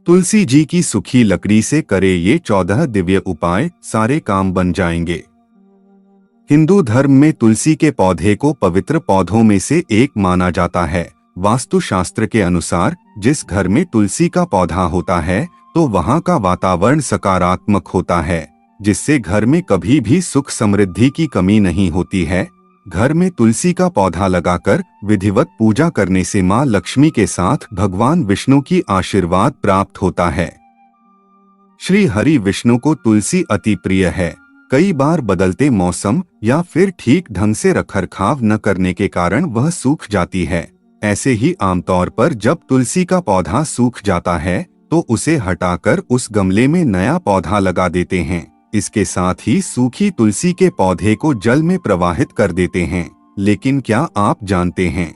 तुलसी जी की सूखी लकड़ी से करे ये 14 दिव्य उपाय, सारे काम बन जाएंगे। हिंदू धर्म में तुलसी के पौधे को पवित्र पौधों में से एक माना जाता है। वास्तु शास्त्र के अनुसार जिस घर में तुलसी का पौधा होता है तो वहां का वातावरण सकारात्मक होता है, जिससे घर में कभी भी सुख समृद्धि की कमी नहीं होती है। घर में तुलसी का पौधा लगाकर विधिवत पूजा करने से मां लक्ष्मी के साथ भगवान विष्णु की आशीर्वाद प्राप्त होता है। श्री हरि विष्णु को तुलसी अति प्रिय है। कई बार बदलते मौसम या फिर ठीक ढंग से रखरखाव न करने के कारण वह सूख जाती है। ऐसे ही आमतौर पर जब तुलसी का पौधा सूख जाता है तो उसे हटाकर उस गमले में नया पौधा लगा देते हैं। इसके साथ ही सूखी तुलसी के पौधे को जल में प्रवाहित कर देते हैं। लेकिन क्या आप जानते हैं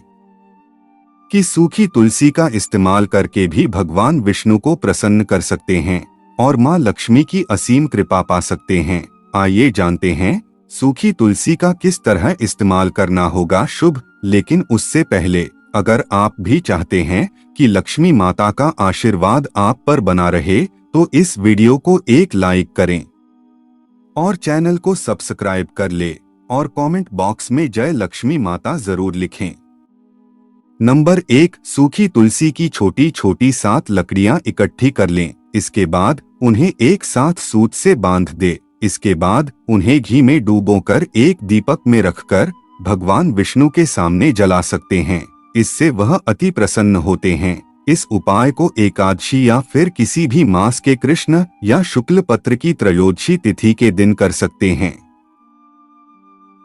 कि सूखी तुलसी का इस्तेमाल करके भी भगवान विष्णु को प्रसन्न कर सकते हैं और मां लक्ष्मी की असीम कृपा पा सकते हैं। आइए जानते हैं सूखी तुलसी का किस तरह इस्तेमाल करना होगा शुभ। लेकिन उससे पहले अगर आप भी चाहते हैं कि लक्ष्मी माता का आशीर्वाद आप पर बना रहे तो इस वीडियो को एक लाइक करें और चैनल को सब्सक्राइब कर ले और कमेंट बॉक्स में जय लक्ष्मी माता जरूर लिखें। नंबर 1, सूखी तुलसी की छोटी छोटी 7 लकड़ियां इकट्ठी कर लें। इसके बाद उन्हें एक साथ सूत से बांध दे। इसके बाद उन्हें घी में डुबोकर एक दीपक में रखकर भगवान विष्णु के सामने जला सकते हैं। इससे वह अति प्रसन्न होते हैं। इस उपाय को एकादशी या फिर किसी भी मास के कृष्ण या शुक्ल पत्र की त्रयोदशी तिथि के दिन कर सकते हैं।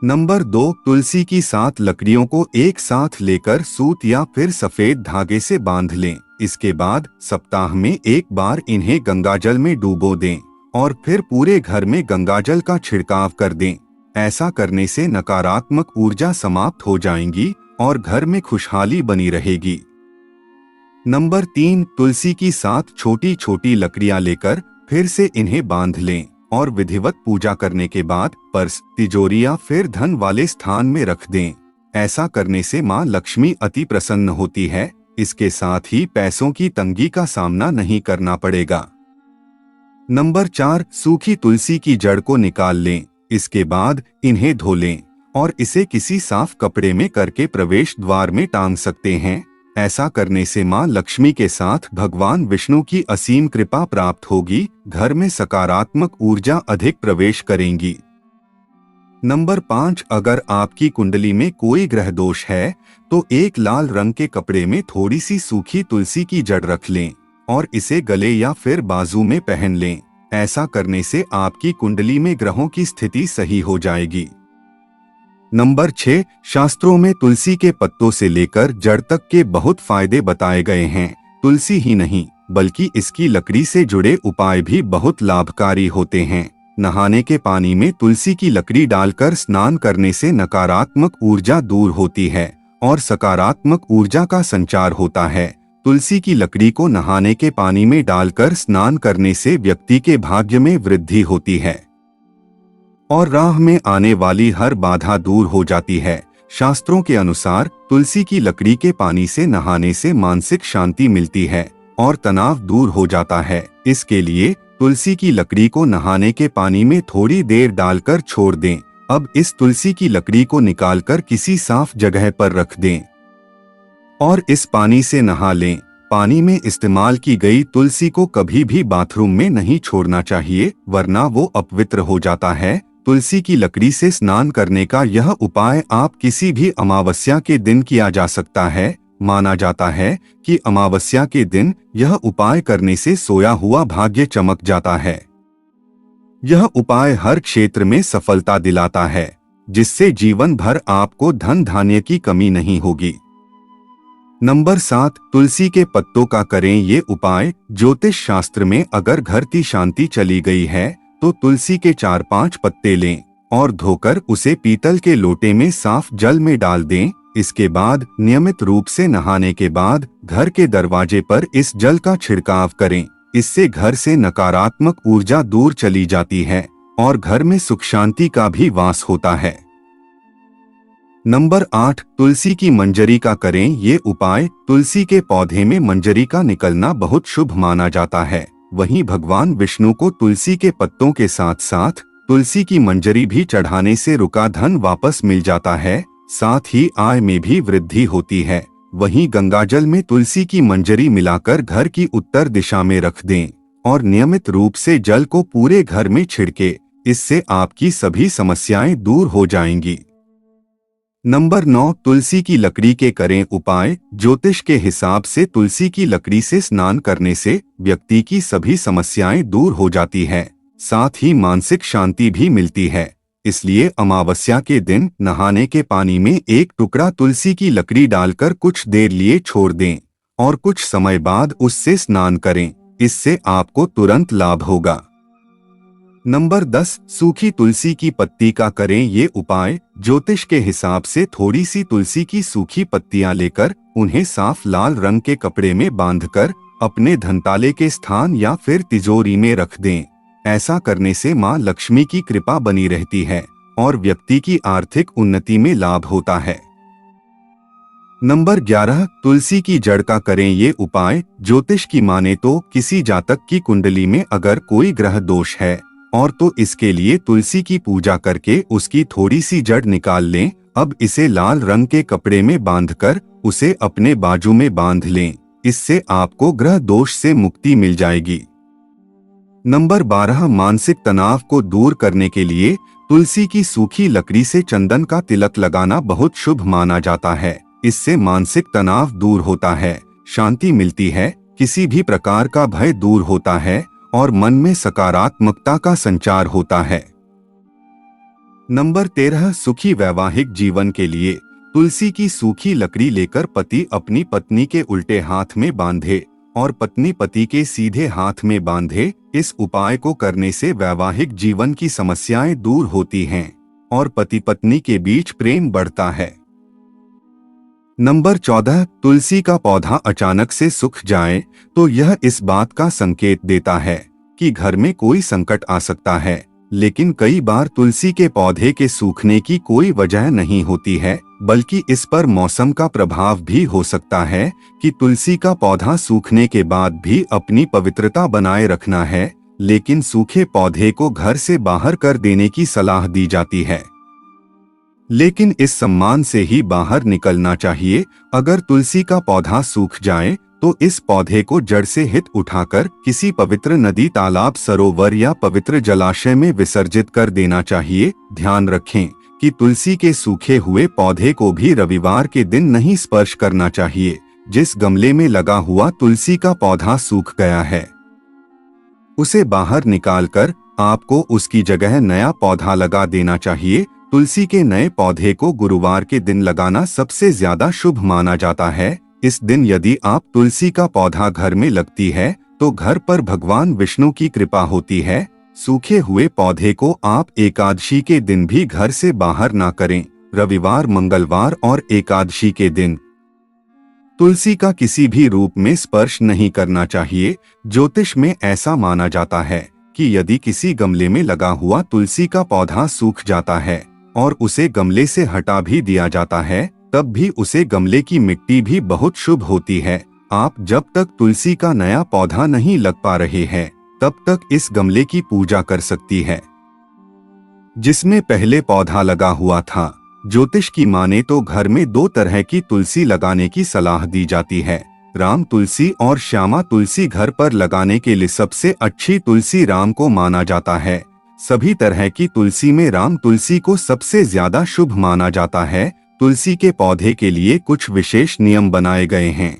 नंबर 2, तुलसी की 7 लकड़ियों को एक साथ लेकर सूत या फिर सफेद धागे से बांध लें। इसके बाद सप्ताह में एक बार इन्हें गंगाजल में डुबो दें और फिर पूरे घर में गंगाजल का छिड़काव कर दें। ऐसा करने से नकारात्मक ऊर्जा समाप्त हो जाएंगी और घर में खुशहाली बनी रहेगी। नंबर 3, तुलसी की 7 छोटी छोटी लकड़ियां लेकर फिर से इन्हें बांध लें और विधिवत पूजा करने के बाद पर्स, तिजोरी या फिर धन वाले स्थान में रख दें। ऐसा करने से मां लक्ष्मी अति प्रसन्न होती है। इसके साथ ही पैसों की तंगी का सामना नहीं करना पड़ेगा। नंबर 4, सूखी तुलसी की जड़ को निकाल लें। इसके बाद इन्हें धो लें और इसे किसी साफ कपड़े में करके प्रवेश द्वार में टांग सकते हैं। ऐसा करने से मां लक्ष्मी के साथ भगवान विष्णु की असीम कृपा प्राप्त होगी। घर में सकारात्मक ऊर्जा अधिक प्रवेश करेंगी। नंबर 5, अगर आपकी कुंडली में कोई ग्रह दोष है तो एक लाल रंग के कपड़े में थोड़ी सी सूखी तुलसी की जड़ रख लें और इसे गले या फिर बाजू में पहन लें। ऐसा करने से आपकी कुंडली में ग्रहों की स्थिति सही हो जाएगी। नंबर 6, शास्त्रों में तुलसी के पत्तों से लेकर जड़ तक के बहुत फायदे बताए गए हैं। तुलसी ही नहीं बल्कि इसकी लकड़ी से जुड़े उपाय भी बहुत लाभकारी होते हैं। नहाने के पानी में तुलसी की लकड़ी डालकर स्नान करने से नकारात्मक ऊर्जा दूर होती है और सकारात्मक ऊर्जा का संचार होता है। तुलसी की लकड़ी को नहाने के पानी में डालकर स्नान करने से व्यक्ति के भाग्य में वृद्धि होती है और राह में आने वाली हर बाधा दूर हो जाती है। शास्त्रों के अनुसार तुलसी की लकड़ी के पानी से नहाने से मानसिक शांति मिलती है और तनाव दूर हो जाता है। इसके लिए तुलसी की लकड़ी को नहाने के पानी में थोड़ी देर डालकर छोड़ दें। अब इस तुलसी की लकड़ी को निकालकर किसी साफ जगह पर रख दें और इस पानी से नहा लें। पानी में इस्तेमाल की गई तुलसी को कभी भी बाथरूम में नहीं छोड़ना चाहिए, वरना वो अपवित्र हो जाता है। तुलसी की लकड़ी से स्नान करने का यह उपाय आप किसी भी अमावस्या के दिन किया जा सकता है। माना जाता है कि अमावस्या के दिन यह उपाय करने से सोया हुआ भाग्य चमक जाता है। यह उपाय हर क्षेत्र में सफलता दिलाता है, जिससे जीवन भर आपको धन धान्य की कमी नहीं होगी। नंबर 7, तुलसी के पत्तों का करें ये उपाय। ज्योतिष शास्त्र में अगर घर की शांति चली गई है तो तुलसी के 4-5 पत्ते लें और धोकर उसे पीतल के लोटे में साफ जल में डाल दें। इसके बाद नियमित रूप से नहाने के बाद घर के दरवाजे पर इस जल का छिड़काव करें। इससे घर से नकारात्मक ऊर्जा दूर चली जाती है और घर में सुख शांति का भी वास होता है। नंबर 8, तुलसी की मंजरी का करें ये उपाय। तुलसी के पौधे में मंजरी का निकलना बहुत शुभ माना जाता है। वहीं भगवान विष्णु को तुलसी के पत्तों के साथ साथ तुलसी की मंजरी भी चढ़ाने से रुका धन वापस मिल जाता है, साथ ही आय में भी वृद्धि होती है। वहीं गंगाजल में तुलसी की मंजरी मिलाकर घर की उत्तर दिशा में रख दें और नियमित रूप से जल को पूरे घर में छिड़के। इससे आपकी सभी समस्याएं दूर हो जाएंगी। नंबर 9, तुलसी की लकड़ी के करें उपाय। ज्योतिष के हिसाब से तुलसी की लकड़ी से स्नान करने से व्यक्ति की सभी समस्याएं दूर हो जाती है, साथ ही मानसिक शांति भी मिलती है। इसलिए अमावस्या के दिन नहाने के पानी में एक टुकड़ा तुलसी की लकड़ी डालकर कुछ देर लिए छोड़ दें और कुछ समय बाद उससे स्नान करें। इससे आपको तुरंत लाभ होगा। नंबर 10, सूखी तुलसी की पत्ती का करें ये उपाय। ज्योतिष के हिसाब से थोड़ी सी तुलसी की सूखी पत्तियां लेकर उन्हें साफ लाल रंग के कपड़े में बांधकर अपने धनताले के स्थान या फिर तिजोरी में रख दें। ऐसा करने से मां लक्ष्मी की कृपा बनी रहती है और व्यक्ति की आर्थिक उन्नति में लाभ होता है। नंबर 11, तुलसी की जड़ का करें ये उपाय। ज्योतिष की माने तो किसी जातक की कुंडली में अगर कोई ग्रह दोष है और तो इसके लिए तुलसी की पूजा करके उसकी थोड़ी सी जड़ निकाल लें। अब इसे लाल रंग के कपड़े में बांधकर उसे अपने बाजू में बांध लें। इससे आपको ग्रह दोष से मुक्ति मिल जाएगी। नंबर 12, मानसिक तनाव को दूर करने के लिए तुलसी की सूखी लकड़ी से चंदन का तिलक लगाना बहुत शुभ माना जाता है। इससे मानसिक तनाव दूर होता है, शांति मिलती है, किसी भी प्रकार का भय दूर होता है और मन में सकारात्मकता का संचार होता है। नंबर 13, सुखी वैवाहिक जीवन के लिए तुलसी की सूखी लकड़ी लेकर पति अपनी पत्नी के उल्टे हाथ में बांधे और पत्नी पति के सीधे हाथ में बांधे। इस उपाय को करने से वैवाहिक जीवन की समस्याएं दूर होती हैं और पति पत्नी के बीच प्रेम बढ़ता है। नंबर 14, तुलसी का पौधा अचानक से सूख जाए तो यह इस बात का संकेत देता है कि घर में कोई संकट आ सकता है। लेकिन कई बार तुलसी के पौधे के सूखने की कोई वजह नहीं होती है, बल्कि इस पर मौसम का प्रभाव भी हो सकता है कि तुलसी का पौधा सूखने के बाद भी अपनी पवित्रता बनाए रखना है, लेकिन सूखे पौधे को घर से बाहर कर देने की सलाह दी जाती है। लेकिन इस सम्मान से ही बाहर निकलना चाहिए। अगर तुलसी का पौधा सूख जाए तो इस पौधे को जड़ से हित उठाकर किसी पवित्र नदी, तालाब, सरोवर या पवित्र जलाशय में विसर्जित कर देना चाहिए। ध्यान रखें कि तुलसी के सूखे हुए पौधे को भी रविवार के दिन नहीं स्पर्श करना चाहिए। जिस गमले में लगा हुआ तुलसी का पौधा सूख गया है उसे बाहर निकालकर आपको उसकी जगह नया पौधा लगा देना चाहिए। तुलसी के नए पौधे को गुरुवार के दिन लगाना सबसे ज्यादा शुभ माना जाता है। इस दिन यदि आप तुलसी का पौधा घर में लगती है तो घर पर भगवान विष्णु की कृपा होती है। सूखे हुए पौधे को आप एकादशी के दिन भी घर से बाहर ना करें। रविवार, मंगलवार और एकादशी के दिन तुलसी का किसी भी रूप में स्पर्श नहीं करना चाहिए। ज्योतिष में ऐसा माना जाता है कि यदि किसी गमले में लगा हुआ तुलसी का पौधा सूख जाता है और उसे गमले से हटा भी दिया जाता है, तब भी उसे गमले की मिट्टी भी बहुत शुभ होती है। आप जब तक तुलसी का नया पौधा नहीं लग पा रहे हैं, तब तक इस गमले की पूजा कर सकती है जिसमें पहले पौधा लगा हुआ था। ज्योतिष की माने तो घर में 2 तरह की तुलसी लगाने की सलाह दी जाती है, राम तुलसी और श्यामा तुलसी। घर पर लगाने के लिए सबसे अच्छी तुलसी राम को माना जाता है। सभी तरह की तुलसी में राम तुलसी को सबसे ज्यादा शुभ माना जाता है। तुलसी के पौधे के लिए कुछ विशेष नियम बनाए गए हैं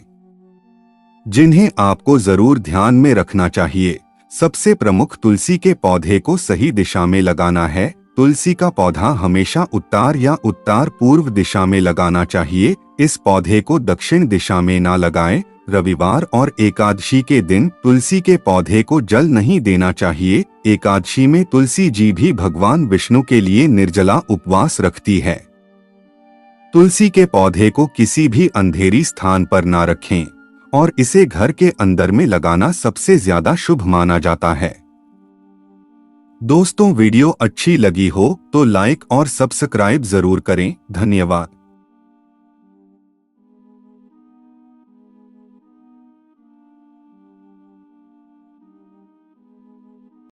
जिन्हें आपको जरूर ध्यान में रखना चाहिए। सबसे प्रमुख, तुलसी के पौधे को सही दिशा में लगाना है। तुलसी का पौधा हमेशा उत्तर या उत्तर पूर्व दिशा में लगाना चाहिए। इस पौधे को दक्षिण दिशा में ना लगाएं। रविवार और एकादशी के दिन तुलसी के पौधे को जल नहीं देना चाहिए। एकादशी में तुलसी जी भी भगवान विष्णु के लिए निर्जला उपवास रखती है। तुलसी के पौधे को किसी भी अंधेरी स्थान पर ना रखें और इसे घर के अंदर में लगाना सबसे ज्यादा शुभ माना जाता है। दोस्तों वीडियो अच्छी लगी हो तो लाइक और सब्सक्राइब जरूर करें। धन्यवाद।